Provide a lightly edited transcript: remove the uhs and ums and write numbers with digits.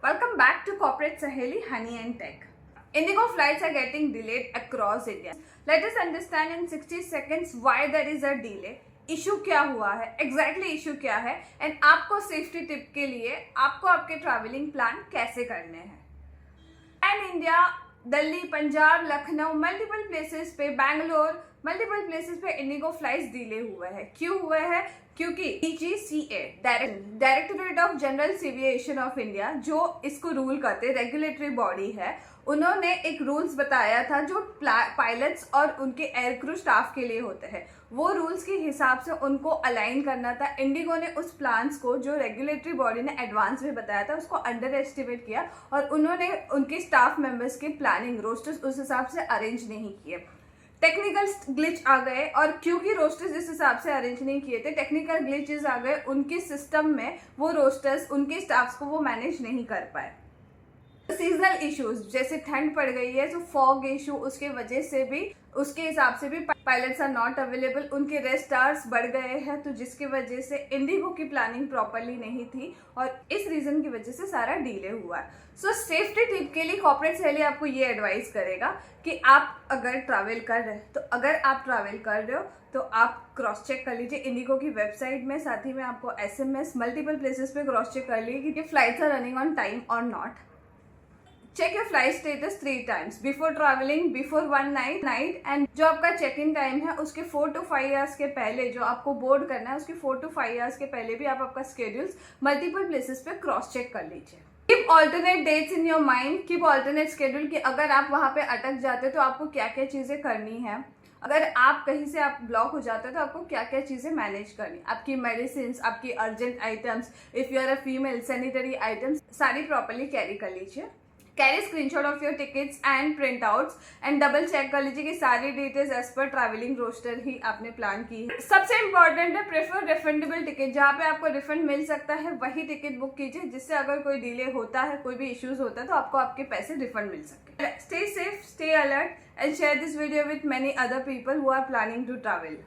Welcome back to Corporate Saheli Honey and Tech. Indigo flights are getting delayed across India. Let us understand in 60 seconds why there is a delay. Issue क्या हुआ है, exactly issue क्या है, and आपको safety tip के लिए आपको आपके ट्रैवलिंग प्लान कैसे करने हैं. And India, Delhi, Punjab, Lucknow, multiple places पे, बैंगलोर, मल्टीपल प्लेसेस पे इंडिगो फ्लाइट्स डिले हुए हैं. क्यों हुए हैं? क्योंकि DGCA, directorate of general aviation of India, जो इसको रूल करते, रेगुलेटरी बॉडी है, उन्होंने एक रूल्स बताया था जो पायलट्स और उनके एयरक्रू स्टाफ के लिए होते हैं. वो रूल्स के हिसाब से उनको अलाइन करना था. इंडिगो ने उस प्लान्स को जो रेगुलेटरी बॉडी ने एडवांस में बताया था उसको अंडर एस्टिमेट किया और उन्होंने उनके स्टाफ मेंबर्स के प्लानिंग रोस्टर्स उस हिसाब से अरेंज नहीं किए. टेक्निकल ग्लिच आ गए और क्योंकि रोस्टर्स इस हिसाब से अरेंज नहीं किए थे, टेक्निकल ग्लिचेस आ गए उनके सिस्टम में. वो रोस्टर्स उनके स्टाफ्स को वो मैनेज नहीं कर पाए. सीजनल इश्यूज जैसे ठंड पड़ गई है तो फॉग इशू, उसके वजह से भी उसके हिसाब से भी पायलट्स आर नॉट अवेलेबल. उनके रेस्ट आवर्स बढ़ गए हैं तो जिसकी वजह से इंडिगो की प्लानिंग प्रॉपरली नहीं थी और इस रीजन की वजह से सारा डिले हुआ है. सो सेफ्टी टिप के लिए कॉर्पोरेट सहेली आपको ये एडवाइस करेगा कि आप अगर ट्रैवल कर रहे हो तो आप क्रॉस चेक कर लीजिए इंडिगो की वेबसाइट में. साथ ही में आपको SMS मल्टीपल प्लेसेस पे क्रॉस चेक कर लीजिए कि flights are running on time or not. Check your flight status 3 times before travelling, before one night and जो आपका चेक इन टाइम है उसके 4 to 5 hours के पहले, जो आपको बोर्ड करना है उसके 4 to 5 hours के पहले भी आप आपका स्केड्यूल्स मल्टीपल प्लेसेस पे क्रॉस चेक कर लीजिए. Keep alternate dates in your mind, keep alternate schedule कि अगर आप वहाँ पे अटक जाते तो आपको क्या क्या चीज़ें करनी है. अगर आप कहीं से आप ब्लॉक हो जाते हो तो आपको क्या क्या चीज़ें मैनेज करनी. आपकी मेडिसिन, आपकी urgent items, if you are a female, sanitary items सारी प्रॉपरली कैरी कर लीजिए. Carry screenshot of your tickets and printouts and double check कर लीजिए कि सारी details as per travelling roster ही आपने प्लान की है. सबसे इंपॉर्टेंट है प्रेफर रिफंडेबल टिकट. जहाँ पे आपको रिफंड मिल सकता है वही टिकट बुक कीजिए, जिससे अगर कोई डिले होता है, कोई भी इश्यूज होता है तो आपको आपके पैसे रिफंड मिल सके. Stay safe, stay alert and share this video with many other people who are planning to travel.